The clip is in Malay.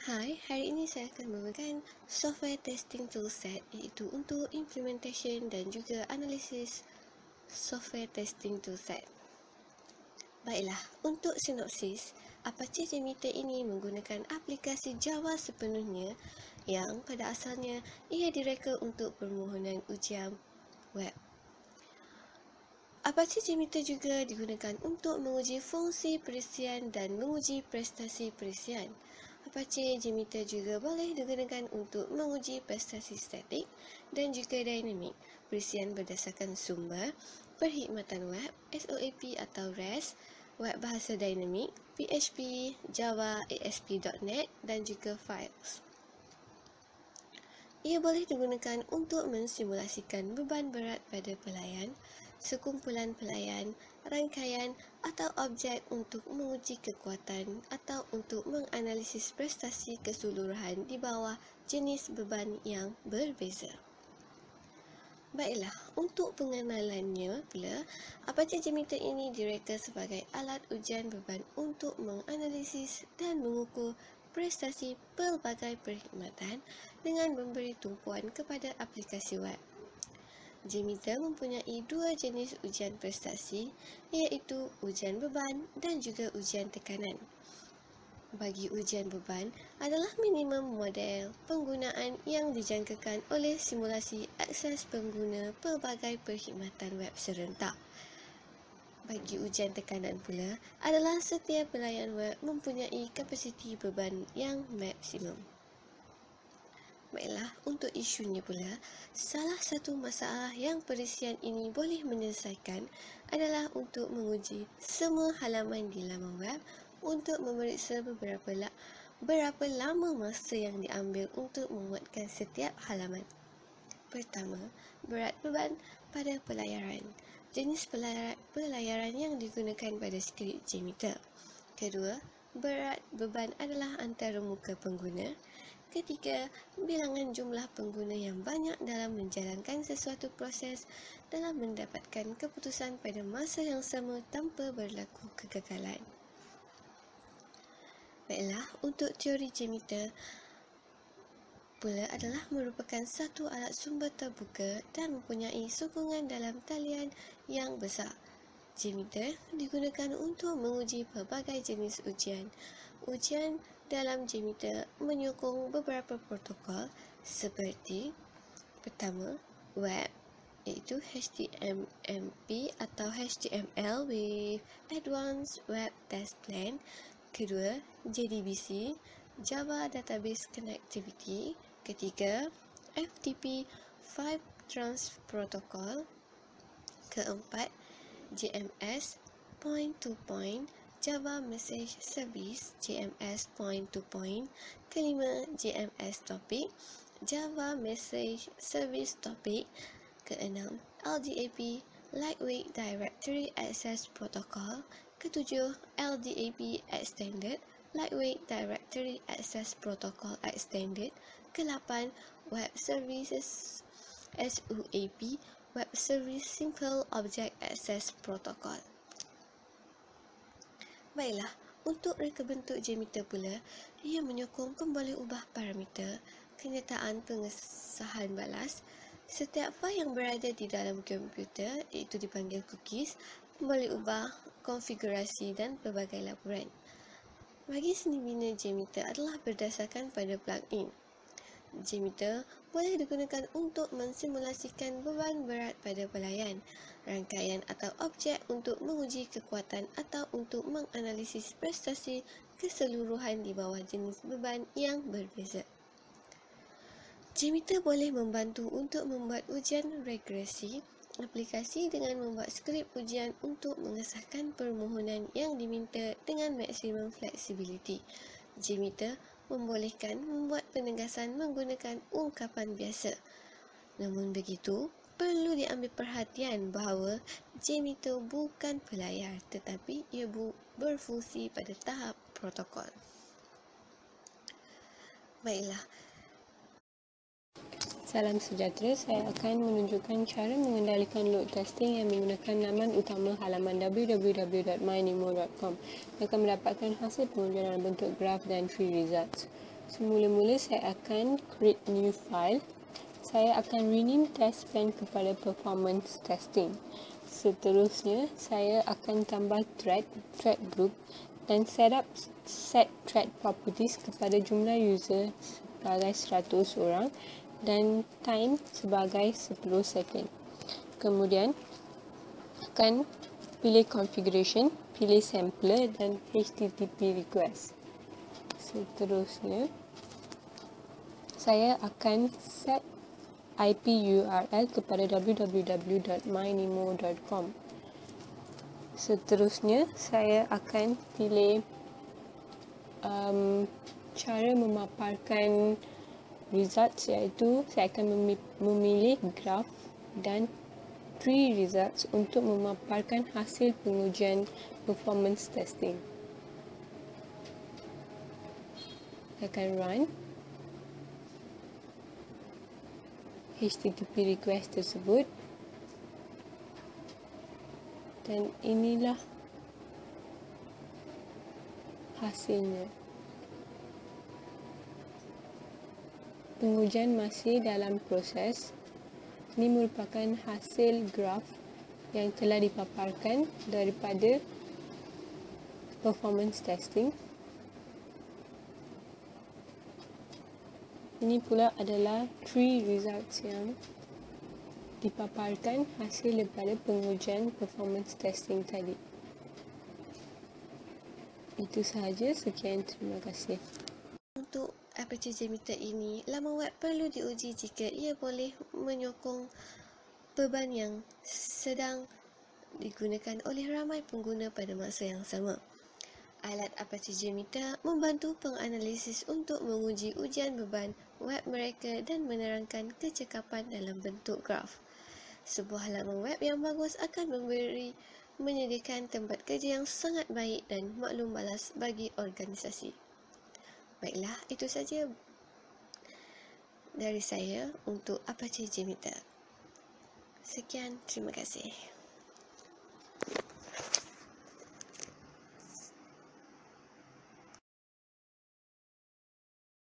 Hai, hari ini saya akan membawakan software testing toolset iaitu untuk implementation dan juga analisis software testing toolset. Baiklah, untuk sinopsis, Apache JMeter ini menggunakan aplikasi Java sepenuhnya yang pada asalnya ia direka untuk permohonan ujian web. Apache JMeter juga digunakan untuk menguji fungsi perisian dan menguji prestasi perisian. Apache JMeter juga boleh digunakan untuk menguji prestasi statik dan juga dinamik perisian berdasarkan sumber, perkhidmatan web, SOAP atau REST, web bahasa dinamik, PHP, Java, ASP.NET dan juga Files. Ia boleh digunakan untuk mensimulasikan beban berat pada pelayan, sekumpulan pelayan, rangkaian atau objek untuk menguji kekuatan atau untuk menganalisis prestasi keseluruhan di bawah jenis beban yang berbeza. Baiklah, untuk pengenalannya pula, Apache JMeter ini direka sebagai alat ujian beban untuk menganalisis dan mengukur prestasi pelbagai perkhidmatan dengan memberi tumpuan kepada aplikasi web. JMeter mempunyai dua jenis ujian prestasi, iaitu ujian beban dan juga ujian tekanan. Bagi ujian beban adalah minimum model penggunaan yang dijangkakan oleh simulasi akses pengguna pelbagai perkhidmatan web serentak. Bagi ujian tekanan pula adalah setiap pelayan web mempunyai kapasiti beban yang maksimum. Baiklah, untuk isunya pula, salah satu masalah yang perisian ini boleh menyelesaikan adalah untuk menguji semua halaman di laman web untuk memeriksa berapa lama masa yang diambil untuk memuatkan setiap halaman. Pertama, berat beban pada pelayaran. Jenis pelayaran yang digunakan pada skrip JMeter. Kedua, berat beban adalah antara muka pengguna. Ketiga, bilangan jumlah pengguna yang banyak dalam menjalankan sesuatu proses dalam mendapatkan keputusan pada masa yang sama tanpa berlaku kegagalan. Baiklah, untuk teori JMeter pula adalah merupakan satu alat sumber terbuka dan mempunyai sokongan dalam talian yang besar. JMeter digunakan untuk menguji pelbagai jenis ujian. Ujian dalam JMeter menyokong beberapa protokol seperti pertama, web iaitu HTML atau HTML with Advanced Web Test Plan. Kedua, JDBC, Java Database Connectivity. Ketiga, FTP 5 Trans Protocol. Keempat, JMS point-to-point Java Message Service JMS point-to-point. Kelima, JMS Topic Java Message Service Topic. Keenam, LDAP Lightweight Directory Access Protocol. Ketujuh, LDAP Extended Lightweight Directory Access Protocol Extended. Kelapan, Web Services SOAP Web Service Simple Object Access Protocol. Baiklah, untuk reka bentuk JMeter pula, ia menyokong pemboleh ubah parameter, kenyataan pengesahan balas, setiap fail yang berada di dalam komputer iaitu dipanggil cookies, pemboleh ubah, konfigurasi dan pelbagai laporan. Bagi seni bina JMeter adalah berdasarkan pada plugin. JMeter boleh digunakan untuk mensimulasikan beban berat pada pelayan, rangkaian atau objek untuk menguji kekuatan atau untuk menganalisis prestasi keseluruhan di bawah jenis beban yang berbeza. JMeter boleh membantu untuk membuat ujian regresi aplikasi dengan membuat skrip ujian untuk mengesahkan permohonan yang diminta dengan maksimum fleksibiliti. JMeter membolehkan membuat penegasan menggunakan ungkapan biasa. Namun begitu, perlu diambil perhatian bahawa JMeter bukan pelayar tetapi ia berfungsi pada tahap protokol. Baiklah. Salam sejahtera, saya akan menunjukkan cara mengendalikan load testing yang menggunakan laman utama halaman www.mynemo.com. Akan mendapatkan hasil pengujian dalam bentuk graf dan tree results. Semula-mula saya akan create new file. Saya akan rename test pen kepada performance testing. Seterusnya, saya akan tambah thread group dan set thread properties kepada jumlah user sebagai 100 orang dan time sebagai 10 second. Kemudian, akan pilih configuration, pilih sampler dan HTTP request. Seterusnya, saya akan set IP URL kepada www.mynemo.com. Seterusnya, saya akan pilih cara memaparkan results, iaitu saya akan memilih graf dan tree results untuk memaparkan hasil pengujian performance testing. Saya akan run HTTP request tersebut dan inilah hasilnya. Pengujian masih dalam proses. Ini merupakan hasil graf yang telah dipaparkan daripada performance testing. Ini pula adalah 3 results yang dipaparkan hasil daripada pengujian performance testing tadi. Itu sahaja, sekian, terima kasih. Untuk Aperture JMeter ini, laman web perlu diuji jika ia boleh menyokong beban yang sedang digunakan oleh ramai pengguna pada masa yang sama. Alat Aperture JMeter membantu penganalisis untuk menguji ujian beban web mereka dan menerangkan kecekapan dalam bentuk graf. Sebuah laman web yang bagus akan menyediakan tempat kerja yang sangat baik dan maklum balas bagi organisasi. Baiklah, itu saja dari saya untuk Aperture JMeter. Sekian, terima kasih.